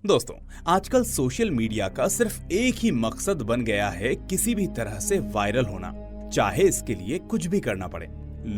दोस्तों, आजकल social media का सिर्फ एक ही मकसद बन गया है, किसी भी तरह से वायरल होना, चाहे इसके लिए कुछ भी करना पड़े।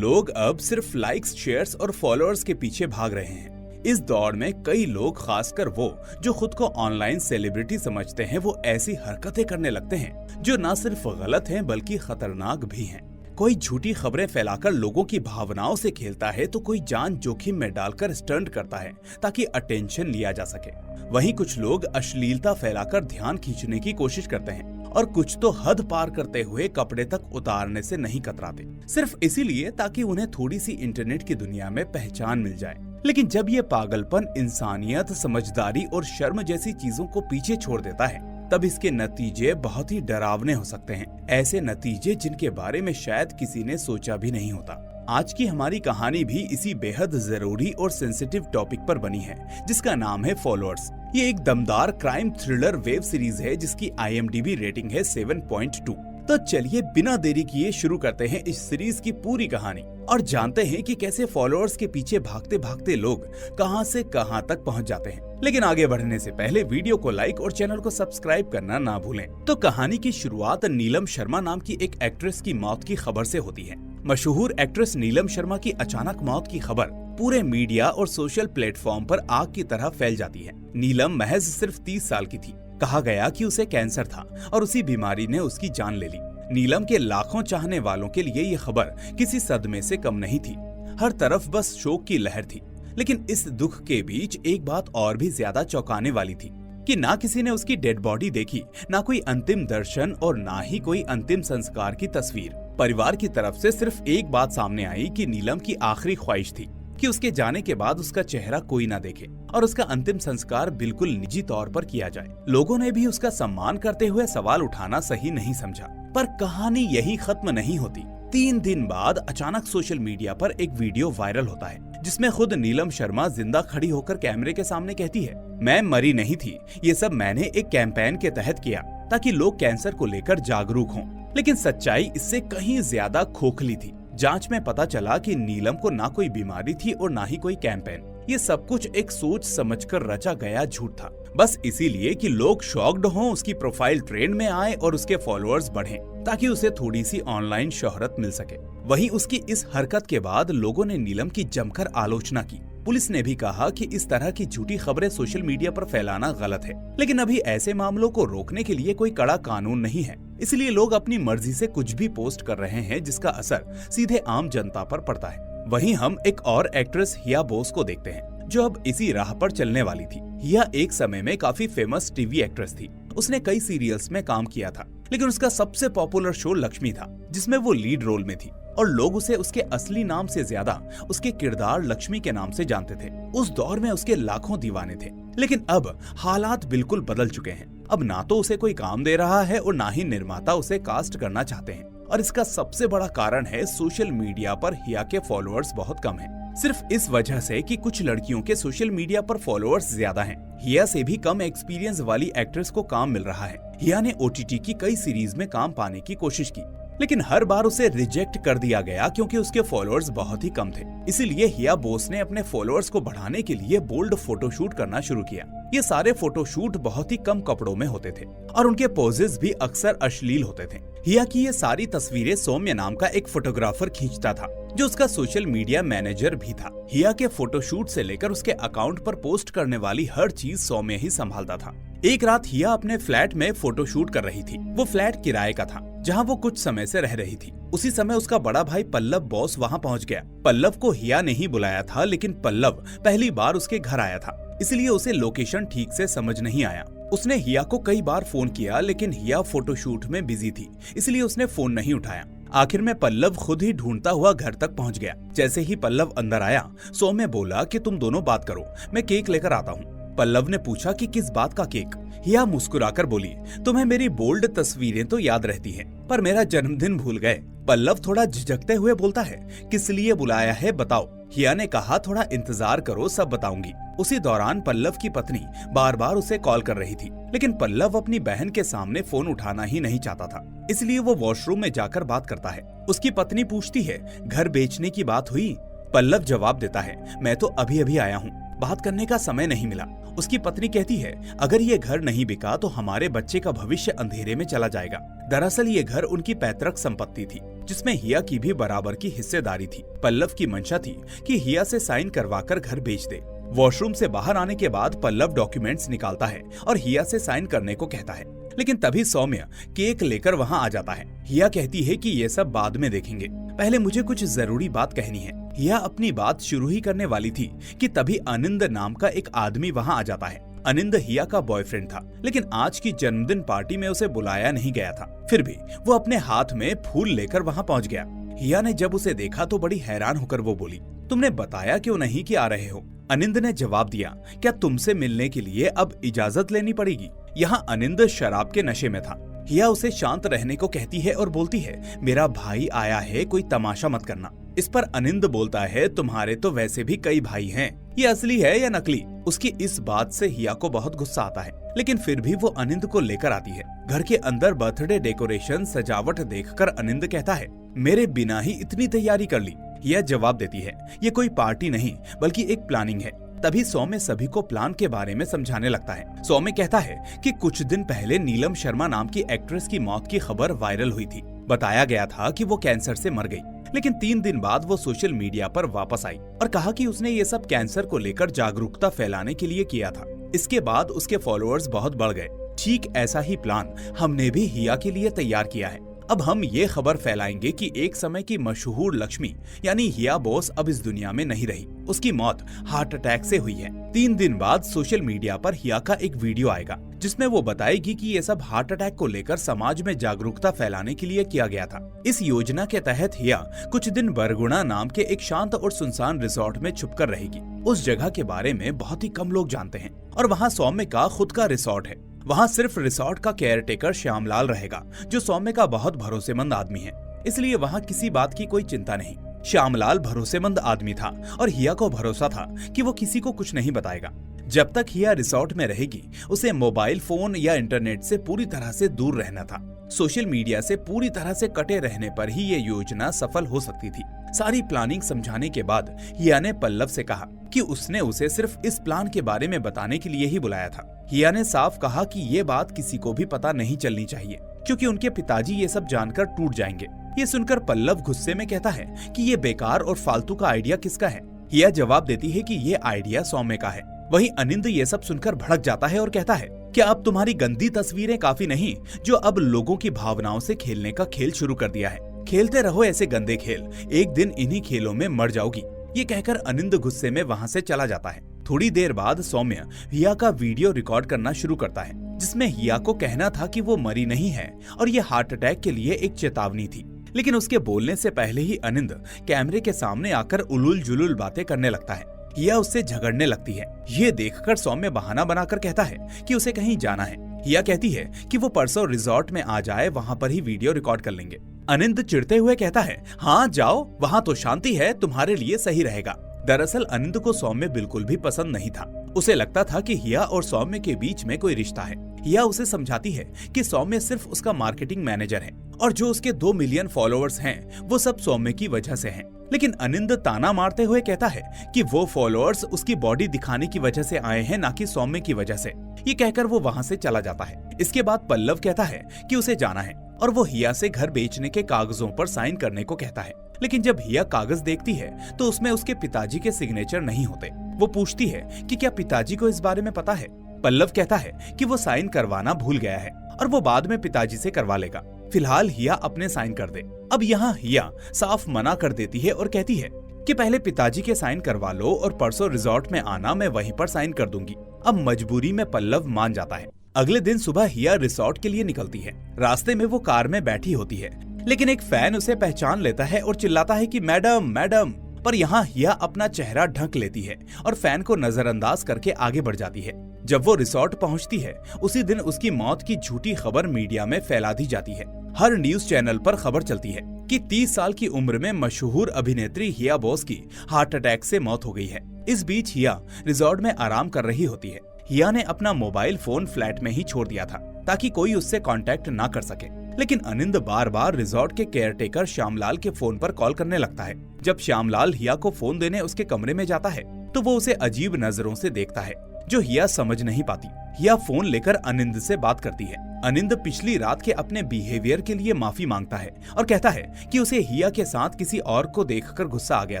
लोग अब सिर्फ लाइक्स, शेयर्स और फॉलोअर्स के पीछे भाग रहे हैं। इस दौड़ में कई लोग, खासकर वो जो खुद को ऑनलाइन सेलिब्रिटी समझते हैं, वो ऐसी हरकतें करने लगते हैं जो न सिर्फ गलत हैं बल्कि खतरनाक भी हैं। कोई झूठी खबरें फैलाकर लोगों की भावनाओं से खेलता है तो कोई जान जोखिम में डालकर स्टंट करता है ताकि अटेंशन लिया जा सके। वहीं कुछ लोग अश्लीलता फैलाकर ध्यान खींचने की कोशिश करते हैं और कुछ तो हद पार करते हुए कपड़े तक उतारने से नहीं कतराते, सिर्फ इसीलिए ताकि उन्हें थोड़ी सी इंटरनेट की दुनिया में पहचान मिल जाए। लेकिन जब ये पागलपन इंसानियत, समझदारी और शर्म जैसी चीजों को पीछे छोड़ देता है, तब इसके नतीजे बहुत ही डरावने हो सकते हैं। ऐसे नतीजे जिनके बारे में शायद किसी ने सोचा भी नहीं होता। आज की हमारी कहानी भी इसी बेहद जरूरी और सेंसिटिव टॉपिक पर बनी है, जिसका नाम है फॉलोअर्स। ये एक दमदार क्राइम थ्रिलर वेब सीरीज है जिसकी IMDb रेटिंग है 7.2। तो चलिए बिना देरी किए शुरू करते हैं इस सीरीज की पूरी कहानी और जानते हैं कि कैसे फॉलोअर्स के पीछे भागते भागते लोग कहां से कहां तक पहुंच जाते हैं। लेकिन आगे बढ़ने से पहले वीडियो को लाइक और चैनल को सब्सक्राइब करना ना भूलें। तो कहानी की शुरुआत नीलम शर्मा नाम की एक एक्ट्रेस की मौत की खबर से होती है। मशहूर एक्ट्रेस नीलम शर्मा की अचानक मौत की खबर पूरे मीडिया और सोशल प्लेटफॉर्म पर आग की तरह फैल जाती है। नीलम महज सिर्फ 30 साल की थी। कहा गया कि उसे कैंसर था और उसी बीमारी ने उसकी जान ले ली। नीलम के लाखों चाहने वालों के लिए ये खबर किसी सदमे से कम नहीं थी। हर तरफ बस शोक की लहर थी। लेकिन इस दुख के बीच एक बात और भी ज्यादा चौंकाने वाली थी कि ना किसी ने उसकी डेड बॉडी देखी, ना कोई अंतिम दर्शन और ना ही कोई अंतिम संस्कार की तस्वीर। परिवार की तरफ से सिर्फ एक बात सामने आई कि नीलम की आखिरी ख्वाहिश थी कि उसके जाने के बाद उसका चेहरा कोई ना देखे और उसका अंतिम संस्कार बिल्कुल निजी तौर पर किया जाए। लोगों ने भी उसका सम्मान करते हुए सवाल उठाना सही नहीं समझा। पर कहानी यही खत्म नहीं होती। 3 दिन बाद अचानक सोशल मीडिया पर एक वीडियो वायरल होता है जिसमें खुद नीलम शर्मा जिंदा खड़ी होकर कैमरे के सामने कहती है, मैं मरी नहीं थी, ये सब मैंने एक कैंपेन के तहत किया ताकि लोग कैंसर को लेकर जागरूक हों। लेकिन सच्चाई इससे कहीं ज्यादा खोखली थी। जांच में पता चला कि नीलम को ना कोई बीमारी थी और ना ही कोई कैंपेन। ये सब कुछ एक सोच समझकर रचा गया झूठ था, बस इसीलिए कि लोग शॉक्ड हों, उसकी प्रोफाइल ट्रेंड में आए और उसके फॉलोअर्स बढ़ें ताकि उसे थोड़ी सी ऑनलाइन शोहरत मिल सके। वहीं उसकी इस हरकत के बाद लोगों ने नीलम की जमकर आलोचना की। पुलिस ने भी कहा कि इस तरह की झूठी खबरें सोशल मीडिया पर फैलाना गलत है। लेकिन अभी ऐसे मामलों को रोकने के लिए कोई कड़ा कानून नहीं है, इसलिए लोग अपनी मर्जी से कुछ भी पोस्ट कर रहे हैं जिसका असर सीधे आम जनता पर पड़ता है। वहीं हम एक और एक्ट्रेस हिया बोस को देखते हैं जो अब इसी राह पर चलने वाली थी। हिया एक समय में काफी फेमस टीवी एक्ट्रेस थी। उसने कई सीरियल्स में काम किया था, लेकिन उसका सबसे पॉपुलर शो लक्ष्मी था जिसमें वो लीड रोल में थी और लोग उसे उसके असली नाम से ज्यादा उसके किरदार लक्ष्मी के नाम से जानते थे। उस दौर में उसके लाखों दीवाने थे। लेकिन अब हालात बिल्कुल बदल चुके हैं। अब ना तो उसे कोई काम दे रहा है और ना ही निर्माता उसे कास्ट करना चाहते हैं। और इसका सबसे बड़ा कारण है सोशल मीडिया पर हिया के फॉलोअर्स बहुत कम हैं। सिर्फ इस वजह से कि कुछ लड़कियों के सोशल मीडिया पर फॉलोअर्स ज्यादा हैं। हिया से भी कम एक्सपीरियंस वाली एक्ट्रेस को काम मिल रहा है। हिया ने OTT की कई सीरीज में काम पाने की कोशिश की, लेकिन हर बार उसे रिजेक्ट कर दिया गया क्योंकि उसके फॉलोअर्स बहुत ही कम थे। इसीलिए हिया बोस ने अपने फॉलोअर्स को बढ़ाने के लिए बोल्ड फोटोशूट करना शुरू किया। ये सारे फोटोशूट बहुत ही कम कपड़ों में होते थे और उनके पोजेस भी अक्सर अश्लील होते थे। हिया की ये सारी तस्वीरें सौम्य नाम का एक फोटोग्राफर खींचता था जो उसका सोशल मीडिया मैनेजर भी था। हिया के फोटोशूट से लेकर उसके अकाउंट पर पोस्ट करने वाली हर चीज सौम्य ही संभालता था। एक रात हिया अपने फ्लैट में फोटोशूट कर रही थी। वो फ्लैट किराए का था जहाँ वो कुछ समय से रह रही थी। उसी समय उसका बड़ा भाई पल्लव बॉस वहाँ पहुँच गया। पल्लव को हिया ने ही बुलाया था, लेकिन पल्लव पहली बार उसके घर आया था, इसलिए उसे लोकेशन ठीक से समझ नहीं आया। उसने हिया को कई बार फोन किया, लेकिन हिया फोटोशूट में बिजी थी, इसलिए उसने फोन नहीं उठाया। आखिर में पल्लव खुद ही ढूंढता हुआ घर तक पहुंच गया। जैसे ही पल्लव अंदर आया, सौम्य बोला कि तुम दोनों बात करो, मैं केक लेकर आता हूँ। पल्लव ने पूछा कि किस बात का केक। हिया मुस्कुराकर बोली, तुम्हें मेरी बोल्ड तस्वीरें तो याद रहती हैं, पर मेरा जन्मदिन भूल गए। पल्लव थोड़ा झिझकते हुए बोलता है, किस लिए बुलाया है बताओ। हिया ने कहा, थोड़ा इंतजार करो, सब बताऊंगी। उसी दौरान पल्लव की पत्नी बार बार उसे कॉल कर रही थी, लेकिन पल्लव अपनी बहन के सामने फोन उठाना ही नहीं चाहता था, इसलिए वो वॉशरूम में जाकर बात करता है। उसकी पत्नी पूछती है, घर बेचने की बात हुई? पल्लव जवाब देता है, मैं तो अभी अभी आया हूँ। बात करने का समय नहीं मिला। उसकी पत्नी कहती है, अगर ये घर नहीं बिका तो हमारे बच्चे का भविष्य अंधेरे में चला जाएगा। दरअसल ये घर उनकी पैतृक संपत्ति थी, जिसमें हिया की भी बराबर की हिस्सेदारी थी। पल्लव की मंशा थी कि हिया से साइन करवाकर घर बेच दे। वॉशरूम से बाहर आने के बाद पल्लव डॉक्यूमेंट्स निकालता है और हिया से साइन करने को कहता है, लेकिन तभी सौम्य केक लेकर वहां आ जाता है। हिया कहती है कि ये सब बाद में देखेंगे, पहले मुझे कुछ जरूरी बात कहनी है। हिया अपनी बात शुरू ही करने वाली थी कि तभी आनंद नाम का एक आदमी वहां आ जाता है। आनंद हिया का बॉयफ्रेंड था, लेकिन आज की जन्मदिन पार्टी में उसे बुलाया नहीं गया था। फिर भी वो अपने हाथ में फूल लेकर वहां पहुंच गया। हिया ने जब उसे देखा तो बड़ी हैरान होकर वो बोली, तुमने बताया क्यों नहीं कि आ रहे हो? आनंद ने जवाब दिया, क्या तुमसे मिलने के लिए अब इजाजत लेनी पड़ेगी? यहाँ आनंद शराब के नशे में था। हिया उसे शांत रहने को कहती है और बोलती है, मेरा भाई आया है, कोई तमाशा मत करना। इस पर आनंद बोलता है, तुम्हारे तो वैसे भी कई भाई हैं, ये असली है या नकली? उसकी इस बात से हिया को बहुत गुस्सा आता है, लेकिन फिर भी वो आनंद को लेकर आती है। घर के अंदर बर्थडे डेकोरेशन सजावट देखकर आनंद कहता है, मेरे बिना ही इतनी तैयारी कर ली। हिया जवाब देती है, ये कोई पार्टी नहीं बल्कि एक प्लानिंग है। तभी सौम्य सभी को प्लान के बारे में समझाने लगता है। सौम्य कहता है कि कुछ दिन पहले नीलम शर्मा नाम की एक्ट्रेस की मौत की खबर वायरल हुई थी। बताया गया था कि वो कैंसर से मर गई, लेकिन 3 दिन बाद वो सोशल मीडिया पर वापस आई और कहा कि उसने ये सब कैंसर को लेकर जागरूकता फैलाने के लिए किया था। इसके बाद उसके फॉलोअर्स बहुत बढ़ गए। ठीक ऐसा ही प्लान हमने भी हिया के लिए तैयार किया है। अब हम ये खबर फैलाएंगे कि एक समय की मशहूर लक्ष्मी यानी हिया बोस अब इस दुनिया में नहीं रही। उसकी मौत हार्ट अटैक से हुई है। 3 दिन बाद सोशल मीडिया पर हिया का एक वीडियो आएगा, जिसमें वो बताएगी कि ये सब हार्ट अटैक को लेकर समाज में जागरूकता फैलाने के लिए किया गया था। इस योजना के तहत हिया कुछ दिन बरगुना नाम के एक शांत और सुनसान रिसोर्ट में छुपकर रहेगी। उस जगह के बारे में बहुत ही कम लोग जानते हैं और वहाँ सौम्य का खुद का रिसोर्ट है। वहाँ सिर्फ रिसोर्ट का केयरटेकर श्यामलाल रहेगा, जो सौम्य का बहुत भरोसेमंद आदमी है, इसलिए वहाँ किसी बात की कोई चिंता नहीं। श्यामलाल भरोसेमंद आदमी था और हिया को भरोसा था कि वो किसी को कुछ नहीं बताएगा। जब तक हिया रिसोर्ट में रहेगी, उसे मोबाइल फोन या इंटरनेट से पूरी तरह से दूर रहना था। सोशल मीडिया से पूरी तरह से कटे रहने पर ही ये योजना सफल हो सकती थी। सारी प्लानिंग समझाने के बाद हिया ने पल्लव से कहा कि उसने उसे सिर्फ इस प्लान के बारे में बताने के लिए ही बुलाया था। हिया ने साफ कहा कि ये बात किसी को भी पता नहीं चलनी चाहिए, क्योंकि उनके पिताजी ये सब जानकर टूट जाएंगे। ये सुनकर पल्लव गुस्से में कहता है कि ये बेकार और फालतू का आइडिया किसका है? हिया जवाब देती है कि ये आइडिया सौम्य का है। वहीं आनंद ये सब सुनकर भड़क जाता है और कहता है, क्या अब तुम्हारी गंदी तस्वीरें काफी नहीं, जो अब लोगों की भावनाओं से खेलने का खेल शुरू कर दिया है? खेलते रहो ऐसे गंदे खेल, एक दिन इन्हीं खेलों में मर जाओगी। ये कहकर आनंद गुस्से में वहाँ से चला जाता है। थोड़ी देर बाद सौम्य हिया का वीडियो रिकॉर्ड करना शुरू करता है, जिसमें हिया को कहना था कि वो मरी नहीं है और ये हार्ट अटैक के लिए एक चेतावनी थी। लेकिन उसके बोलने से पहले ही आनंद कैमरे के सामने आकर उलूल जुलूल बातें करने लगता है। हिया उससे झगड़ने लगती है। ये देखकर सौम्य बहाना बनाकर कहता है कि उसे कहीं जाना है। हिया कहती है कि वो परसों रिजॉर्ट में आ जाए, वहाँ पर ही वीडियो रिकॉर्ड कर लेंगे। आनंद चिढ़ते हुए कहता है, हाँ जाओ, वहाँ तो शांति है, तुम्हारे लिए सही रहेगा। दरअसल आनंद को सौम्य बिल्कुल भी पसंद नहीं था। उसे लगता था कि हिया और सौम्य के बीच में कोई रिश्ता है। हिया उसे समझाती है कि सौम्य सिर्फ उसका मार्केटिंग मैनेजर है और जो उसके 2 मिलियन फॉलोअर्स हैं, वो सब सौम्य की वजह से हैं। लेकिन आनंद ताना मारते हुए कहता है कि वो फॉलोअर्स उसकी बॉडी दिखाने की वजह से आए हैं, ना कि सौम्य की वजह से। ये कहकर वो वहाँ से चला जाता है। इसके बाद पल्लव कहता है कि उसे जाना है और वो हिया से घर बेचने के कागजों पर साइन करने को कहता है। लेकिन जब हिया कागज देखती है तो उसमें उसके पिताजी के सिग्नेचर नहीं होते। वो पूछती है कि क्या पिताजी को इस बारे में पता है? पल्लव कहता है कि वो साइन करवाना भूल गया है और वो बाद में पिताजी से करवा लेगा। फिलहाल हिया अपने साइन कर दे। अब यहाँ हिया साफ मना कर देती है और कहती है कि पहले पिताजी के साइन करवा लो और परसों रिजॉर्ट में आना, मैं वहीं पर साइन कर दूंगी। अब मजबूरी में पल्लव मान जाता है। अगले दिन सुबह हिया रिसोर्ट के लिए निकलती है। रास्ते में वो कार में बैठी होती है, लेकिन एक फैन उसे पहचान लेता है और चिल्लाता है कि मैडम मैडम। पर यहाँ हिया अपना चेहरा ढक लेती है और फैन को नजरअंदाज करके आगे बढ़ जाती है। जब वो रिसोर्ट पहुँचती है, उसी दिन उसकी मौत की झूठी खबर मीडिया में फैला दी जाती है। हर न्यूज चैनल पर खबर चलती है कि 30 साल की उम्र में मशहूर अभिनेत्री हिया बोस की हार्ट अटैक से मौत हो गई है। इस बीच हिया रिसोर्ट में आराम कर रही होती है। हिया ने अपना मोबाइल फोन फ्लैट में ही छोड़ दिया था ताकि कोई उससे कांटेक्ट ना कर सके। लेकिन आनंद बार बार रिसोर्ट के केयरटेकर श्यामलाल के फोन पर कॉल करने लगता है। जब श्यामलाल हिया को फोन देने उसके कमरे में जाता है तो वो उसे अजीब नजरों से देखता है, जो हिया समझ नहीं पाती। हिया फोन लेकर अनिंद से बात करती है। अनिंद पिछली रात के अपने बिहेवियर के लिए माफी मांगता है और कहता है कि उसे हिया के साथ किसी और को देखकर गुस्सा आ गया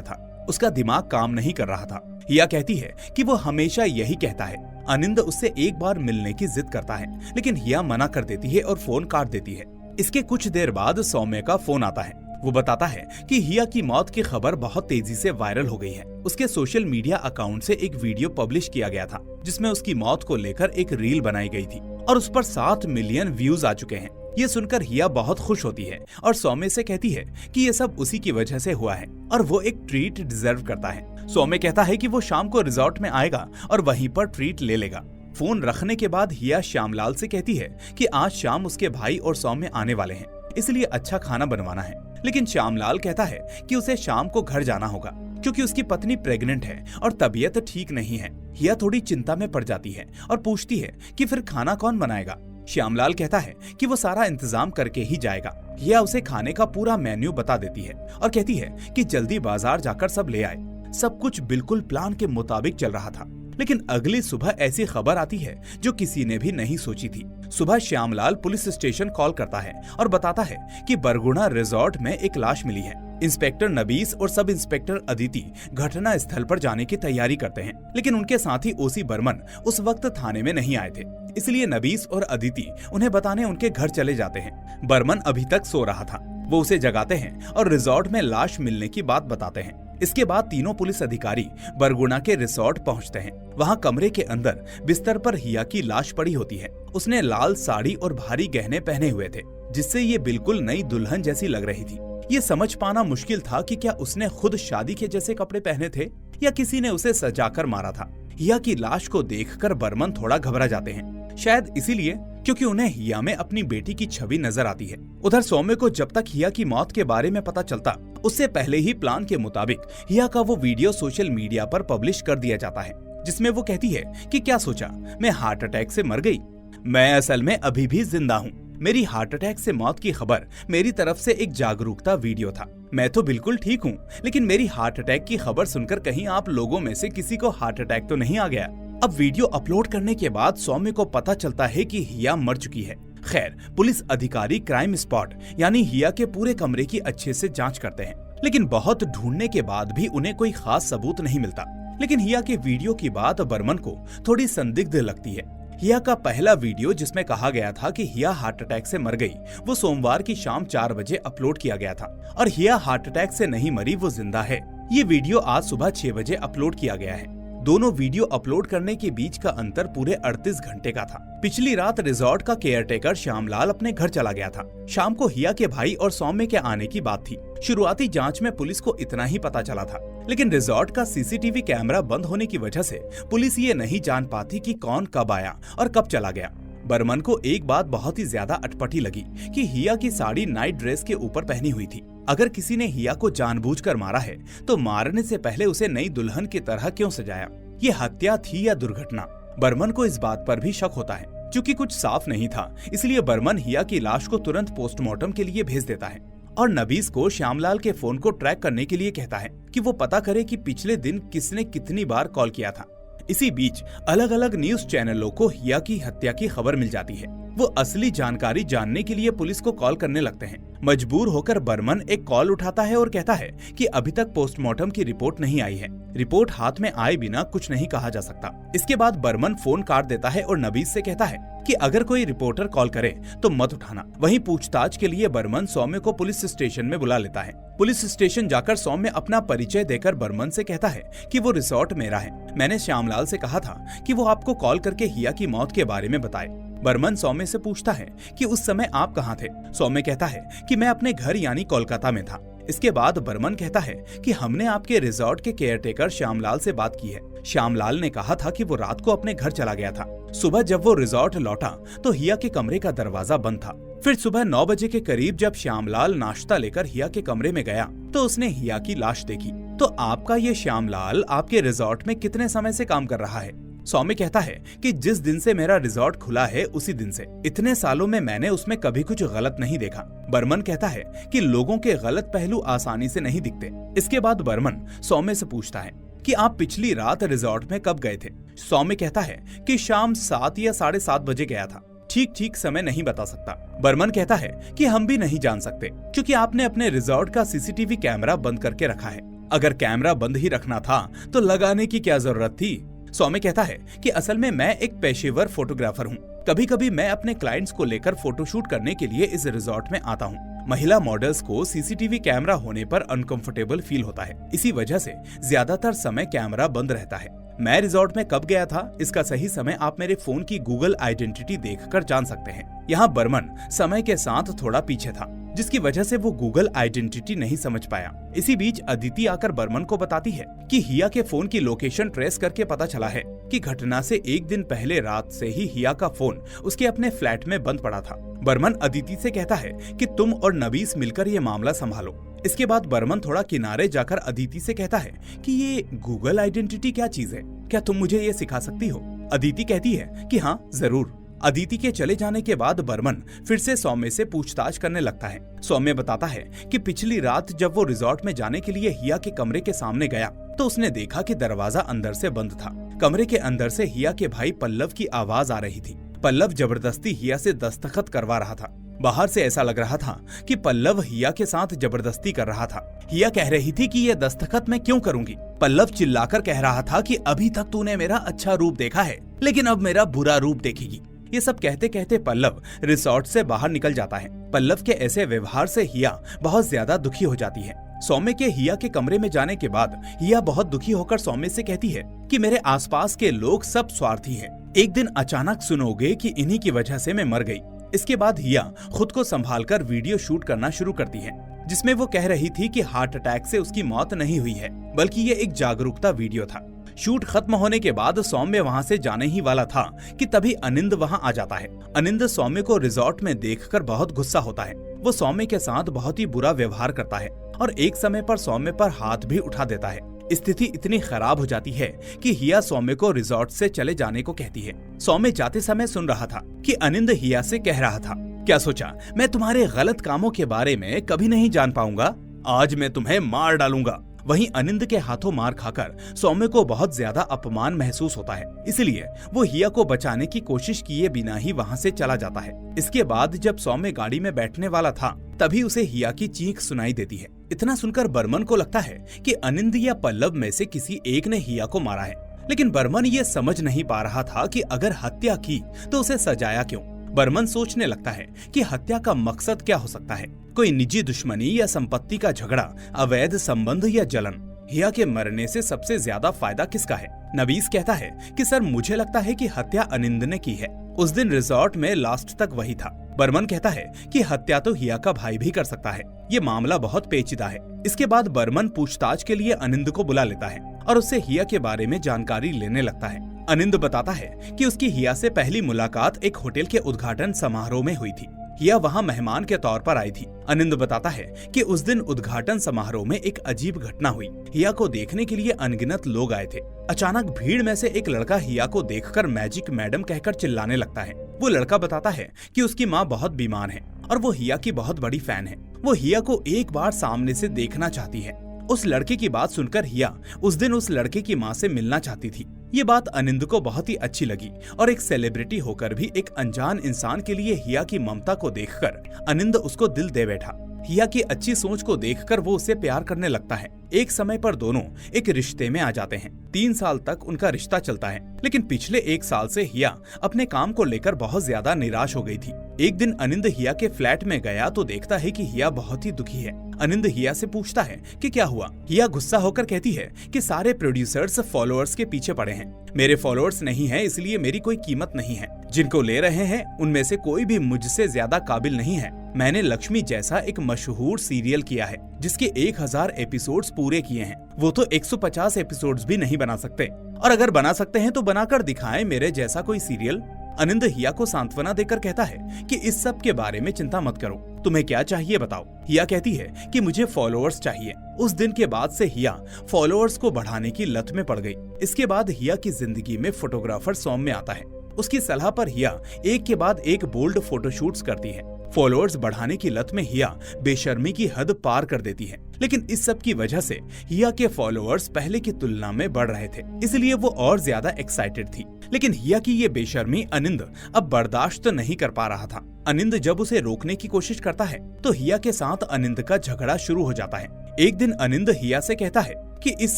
था, उसका दिमाग काम नहीं कर रहा था। हिया कहती है कि वो हमेशा यही कहता है। अनिंद उससे एक बार मिलने की जिद करता है, लेकिन हिया मना कर देती है और फोन काट देती है। इसके कुछ देर बाद सौम्य का फोन आता है। वो बताता है कि हिया की मौत की खबर बहुत तेजी से वायरल हो गई है। उसके सोशल मीडिया अकाउंट से एक वीडियो पब्लिश किया गया था, जिसमें उसकी मौत को लेकर एक रील बनाई गई थी और उस पर 7 मिलियन व्यूज आ चुके हैं। ये सुनकर हिया बहुत खुश होती है और सौम्य से कहती है कि ये सब उसी की वजह से हुआ है और वो एक ट्रीट डिजर्व करता है। सौम्य कहता है कि वो शाम को रिजॉर्ट में आएगा और वहीं पर ट्रीट ले लेगा। फोन रखने के बाद हिया श्यामलाल से कहती है कि आज शाम उसके भाई और सौम्य आने वाले हैं, इसलिए अच्छा खाना बनवाना है। लेकिन श्यामलाल कहता है कि उसे शाम को घर जाना होगा क्योंकि उसकी पत्नी प्रेग्नेंट है और तबीयत ठीक नहीं है। हिया थोड़ी चिंता में पड़ जाती है और पूछती है कि फिर खाना कौन बनाएगा। श्यामलाल कहता है कि वो सारा इंतजाम करके ही जाएगा। हिया उसे खाने का पूरा मेन्यू बता देती है और कहती है कि जल्दी बाजार जाकर सब ले आए। सब कुछ बिल्कुल प्लान के मुताबिक चल रहा था, लेकिन अगली सुबह ऐसी खबर आती है जो किसी ने भी नहीं सोची थी। सुबह श्यामलाल पुलिस स्टेशन कॉल करता है और बताता है कि बरगुना रिजॉर्ट में एक लाश मिली है। इंस्पेक्टर नबीस और सब इंस्पेक्टर अदिति घटना स्थल पर जाने की तैयारी करते हैं, लेकिन उनके साथी ओसी बर्मन उस वक्त थाने में नहीं आए थे, इसलिए नबीस और अदिति उन्हें बताने उनके घर चले जाते हैं। बर्मन अभी तक सो रहा था। वो उसे जगाते हैं और रिजॉर्ट में लाश मिलने की बात बताते हैं। इसके बाद तीनों पुलिस अधिकारी बरगुना के रिसोर्ट पहुंचते हैं। वहां कमरे के अंदर बिस्तर पर हिया की लाश पड़ी होती है। उसने लाल साड़ी और भारी गहने पहने हुए थे, जिससे ये बिल्कुल नई दुल्हन जैसी लग रही थी। ये समझ पाना मुश्किल था कि क्या उसने खुद शादी के जैसे कपड़े पहने थे या किसी ने उसे सजाकर मारा था। हिया की लाश को देखकर बर्मन थोड़ा घबरा जाते हैं, शायद इसीलिए क्योंकि उन्हें हिया में अपनी बेटी की छवि नजर आती है। उधर सौम्य को जब तक हिया की मौत के बारे में पता चलता, उससे पहले ही प्लान के मुताबिक हिया का वो वीडियो सोशल मीडिया पर पब्लिश कर दिया जाता है, जिसमें वो कहती है कि क्या सोचा, मैं हार्ट अटैक से मर गई, मैं असल में अभी भी जिंदा हूँ। मेरी हार्ट अटैक से मौत की खबर मेरी तरफ से एक जागरूकता वीडियो था। मैं तो बिल्कुल ठीक हूँ, लेकिन मेरी हार्ट अटैक की खबर सुनकर कहीं आप लोगों में से किसी को हार्ट अटैक तो नहीं आ गया। अब वीडियो अपलोड करने के बाद सौम्य को पता चलता है कि हिया मर चुकी है। खैर, पुलिस अधिकारी क्राइम स्पॉट यानी हिया के पूरे कमरे की अच्छे से जांच करते हैं, लेकिन बहुत ढूंढने के बाद भी उन्हें कोई खास सबूत नहीं मिलता। लेकिन हिया के वीडियो की बात बर्मन को थोड़ी संदिग्ध लगती है। हिया का पहला वीडियो जिसमें कहा गया था कि हिया हार्ट अटैक से मर गई, वो सोमवार की शाम 4 बजे अपलोड किया गया था और हिया हार्ट अटैक से नहीं मरी, वो जिंदा है। ये वीडियो आज सुबह 6 बजे अपलोड किया गया है। दोनों वीडियो अपलोड करने के बीच का अंतर पूरे 38 घंटे का था। पिछली रात रिजॉर्ट का केयरटेकर श्यामलाल अपने घर चला गया था। शाम को हिया के भाई और सौम्य के आने की बात थी। शुरुआती जांच में पुलिस को इतना ही पता चला था, लेकिन रिजॉर्ट का सीसीटीवी कैमरा बंद होने की वजह से पुलिस ये नहीं जान पाती कि कौन कब आया और कब चला गया। बर्मन को एक बात बहुत ही ज्यादा अटपटी लगी कि हिया की साड़ी नाइट ड्रेस के ऊपर पहनी हुई थी। अगर किसी ने हिया को जानबूझकर मारा है तो मारने से पहले उसे नई दुल्हन की तरह क्यों सजाया? ये हत्या थी या दुर्घटना? बर्मन को इस बात पर भी शक होता है। क्योंकि कुछ साफ नहीं था, इसलिए बर्मन हिया की लाश को तुरंत पोस्टमार्टम के लिए भेज देता है और नबीस को श्यामलाल के फोन को ट्रैक करने के लिए कहता है कि वो पता करे कि पिछले दिन किसने कितनी बार कॉल किया था। इसी बीच अलग अलग न्यूज चैनलों को हिया की हत्या की खबर मिल जाती है। वो असली जानकारी जानने के लिए पुलिस को कॉल करने लगते हैं। मजबूर होकर बर्मन एक कॉल उठाता है और कहता है कि अभी तक पोस्टमार्टम की रिपोर्ट नहीं आई है। रिपोर्ट हाथ में आए बिना कुछ नहीं कहा जा सकता। इसके बाद बर्मन फोन काट देता है और नबीस से कहता है कि अगर कोई रिपोर्टर कॉल करे तो मत उठाना। वहीं पूछताछ के लिए बर्मन सौम्य को पुलिस स्टेशन में बुला लेता है। पुलिस स्टेशन जाकर सौम्य अपना परिचय देकर बर्मन से कहता है कि वो रिसोर्ट मेरा है। मैंने श्यामलाल से कहा था कि वो आपको कॉल करके हिया की मौत के बारे में बताए। बर्मन सौम्य से पूछता है कि उस समय आप कहाँ थे? सौम्य कहता है कि मैं अपने घर यानी कोलकाता में था। इसके बाद बर्मन कहता है कि हमने आपके रिजॉर्ट के केयरटेकर श्यामलाल से बात की है। श्यामलाल ने कहा था कि वो रात को अपने घर चला गया था। सुबह जब वो रिजॉर्ट लौटा तो हिया के कमरे का दरवाजा बंद था। फिर सुबह 9 बजे के करीब जब श्यामलाल नाश्ता लेकर हिया के कमरे में गया तो उसने हिया की लाश देखी। तो आपका ये श्यामलाल आपके रिजॉर्ट में कितने समय से काम कर रहा है? सौम्य कहता है कि जिस दिन से मेरा रिजॉर्ट खुला है उसी दिन से। इतने सालों में मैंने उसमें कभी कुछ गलत नहीं देखा। बर्मन कहता है कि लोगों के गलत पहलू आसानी से नहीं दिखते। इसके बाद बर्मन सौम्य से पूछता है कि आप पिछली रात रिजॉर्ट में कब गए थे। सौम्य कहता है कि शाम 7 या 7:30 बजे गया था। ठीक समय नहीं बता सकता। बर्मन कहता है कि हम भी नहीं जान सकते, क्योंकि आपने अपने रिजॉर्ट का सीसीटीवी कैमरा बंद करके रखा है। अगर कैमरा बंद ही रखना था तो लगाने की क्या जरूरत थी। सौम्य कहता है कि असल में मैं एक पेशेवर फोटोग्राफर हूँ। कभी कभी मैं अपने क्लाइंट्स को लेकर फोटोशूट करने के लिए इस रिजॉर्ट में आता हूँ। महिला मॉडल्स को सीसीटीवी कैमरा होने पर अनकंफर्टेबल फील होता है, इसी वजह से ज्यादातर समय कैमरा बंद रहता है। मैं रिजॉर्ट में कब गया था, इसका सही समय आप मेरे फोन की गूगल आइडेंटिटी देखकर जान सकते हैं। यहाँ बर्मन समय के साथ थोड़ा पीछे था, जिसकी वजह से वो गूगल आइडेंटिटी नहीं समझ पाया। इसी बीच अदिति आकर बर्मन को बताती है कि हिया के फोन की लोकेशन ट्रेस करके पता चला है कि घटना से एक दिन पहले रात से ही हिया का फोन उसके अपने फ्लैट में बंद पड़ा था। बर्मन अदिति से कहता है कि तुम और नबीस मिलकर ये मामला संभालो। इसके बाद बर्मन थोड़ा किनारे जाकर अदिति से कहता है कि ये गूगल आइडेंटिटी क्या चीज है, क्या तुम मुझे ये सिखा सकती हो। अदिति कहती है कि हाँ जरूर। अदिति के चले जाने के बाद बर्मन फिर से सौम्य से पूछताछ करने लगता है। सौम्य बताता है कि पिछली रात जब वो रिजॉर्ट में जाने के लिए हिया के कमरे के सामने गया तो उसने देखा कि दरवाजा अंदर से बंद था। कमरे के अंदर से हिया के भाई पल्लव की आवाज आ रही थी। पल्लव जबरदस्ती हिया से दस्तखत करवा रहा था। बाहर से ऐसा लग रहा था कि पल्लव हिया के साथ जबरदस्ती कर रहा था। हिया कह रही थी कि ये दस्तखत मैं क्यों करूंगी। पल्लव चिल्लाकर कह रहा था कि अभी तक तूने मेरा अच्छा रूप देखा है, लेकिन अब मेरा बुरा रूप देखेगी। ये सब कहते कहते पल्लव रिसोर्ट से बाहर निकल जाता है। पल्लव के ऐसे व्यवहार से हिया बहुत ज्यादा दुखी हो जाती है। सौम्य के हिया के कमरे में जाने के बाद हिया बहुत दुखी होकर सौम्य से कहती है कि मेरे आसपास के लोग सब स्वार्थी हैं। एक दिन अचानक सुनोगे कि इन्हीं की वजह से मैं मर गई। इसके बाद हिया खुद को संभालकर वीडियो शूट करना शुरू करती है, जिसमें वो कह रही थी कि हार्ट अटैक से उसकी मौत नहीं हुई है, बल्कि ये एक जागरूकता वीडियो था। शूट खत्म होने के बाद सौम्य वहाँ से जाने ही वाला था कि तभी अनिंद वहाँ आ जाता है। अनिंद सौम्य को रिजॉर्ट में देखकर बहुत गुस्सा होता है। वो सौम्य के साथ बहुत ही बुरा व्यवहार करता है और एक समय पर सौम्य पर हाथ भी उठा देता है। स्थिति इतनी खराब हो जाती है कि हिया सौम्य को रिजॉर्ट से चले जाने को कहती है। सौम्य जाते समय सुन रहा था कि अनिंद हिया से कह रहा था, क्या सोचा मैं तुम्हारे गलत कामों के बारे में कभी नहीं जान पाऊंगा, आज मैं तुम्हें मार डालूंगा। वहीं अनिंद के हाथों मार खाकर सौम्य को बहुत ज्यादा अपमान महसूस होता है, इसलिए वो हिया को बचाने की कोशिश किए बिना ही वहाँ से चला जाता है। इसके बाद जब सौम्य गाड़ी में बैठने वाला था तभी उसे हिया की चीख सुनाई देती है। इतना सुनकर बर्मन को लगता है कि अनिंद या पल्लव में से किसी एक ने हिया को मारा है, लेकिन बर्मन ये समझ नहीं पा रहा था कि अगर हत्या की तो उसे सजाया क्यों। बर्मन सोचने लगता है कि हत्या का मकसद क्या हो सकता है, कोई निजी दुश्मनी या संपत्ति का झगड़ा, अवैध संबंध या जलन। हिया के मरने से सबसे ज्यादा फायदा किसका है। नबीस कहता है कि सर मुझे लगता है कि हत्या अनिंद ने की है। उस दिन रिजॉर्ट में लास्ट तक वही था। बर्मन कहता है कि हत्या तो हिया का भाई भी कर सकता है। ये मामला बहुत पेचीदा है। इसके बाद बर्मन पूछताछ के लिए अनिंद को बुला लेता है और उससे हिया के बारे में जानकारी लेने लगता है। अनिंद बताता है कि उसकी हिया से पहली मुलाकात एक होटल के उद्घाटन समारोह में हुई थी। हिया वहाँ मेहमान के तौर पर आई थी। अनिंद बताता है कि उस दिन उद्घाटन समारोह में एक अजीब घटना हुई। हिया को देखने के लिए अनगिनत लोग आए थे। अचानक भीड़ में से एक लड़का हिया को देखकर मैजिक मैडम कहकर चिल्लाने लगता है। वो लड़का बताता है कि उसकी माँ बहुत बीमार है और वो हिया की बहुत बड़ी फैन है। वो हिया को एक बार सामने से देखना चाहती है। उस लड़के की बात सुनकर हिया उस दिन उस लड़के की माँ से मिलना चाहती थी। ये बात अनिंद को बहुत ही अच्छी लगी और एक सेलिब्रिटी होकर भी एक अनजान इंसान के लिए हिया की ममता को देखकर अनिंद उसको दिल दे बैठा। हिया की अच्छी सोच को देखकर वो उससे प्यार करने लगता है। एक समय पर दोनों एक रिश्ते में आ जाते हैं। 3 साल तक उनका रिश्ता चलता है, लेकिन पिछले 1 साल से हिया अपने काम को लेकर बहुत ज्यादा निराश हो गई थी। एक दिन अनिंद हिया के फ्लैट में गया तो देखता है कि हिया बहुत ही दुखी है। अनिंद हिया से पूछता है कि क्या हुआ। हिया गुस्सा होकर कहती है कि सारे प्रोड्यूसर्स फॉलोअर्स के पीछे पड़े हैं। मेरे फॉलोअर्स नहीं है, इसलिए मेरी कोई कीमत नहीं है। जिनको ले रहे हैं उनमें से कोई भी मुझसे ज्यादा काबिल नहीं है। मैंने लक्ष्मी जैसा एक मशहूर सीरियल किया है जिसके 1000 एपिसोड्स पूरे किए हैं। वो तो 150 एपिसोड्स भी नहीं बना सकते, और अगर बना सकते हैं तो बनाकर दिखाएं मेरे जैसा कोई सीरियल। अनिंद हिया को सांत्वना देकर कहता है कि इस सब के बारे में चिंता मत करो, तुम्हें क्या चाहिए बताओ। हिया कहती है कि मुझे फॉलोअर्स चाहिए। उस दिन के बाद से हिया फॉलोअर्स को बढ़ाने की लत में पड़ गई। इसके बाद हिया की जिंदगी में फोटोग्राफर सौम्य आता है। उसकी सलाह पर हिया एक के बाद एक बोल्ड फोटोशूट्स करती है। फॉलोअर्स बढ़ाने की लत में हिया बेशर्मी की हद पार कर देती है, लेकिन इस सब की वजह से हिया के फॉलोअर्स पहले की तुलना में बढ़ रहे थे, इसलिए वो और ज्यादा एक्साइटेड थी। लेकिन हिया की ये बेशर्मी अनिंद अब बर्दाश्त नहीं कर पा रहा था। अनिंद जब उसे रोकने की कोशिश करता है तो हिया के साथ अनिंद का झगड़ा शुरू हो जाता है। एक दिन अनिंद हिया से कहता है कि इस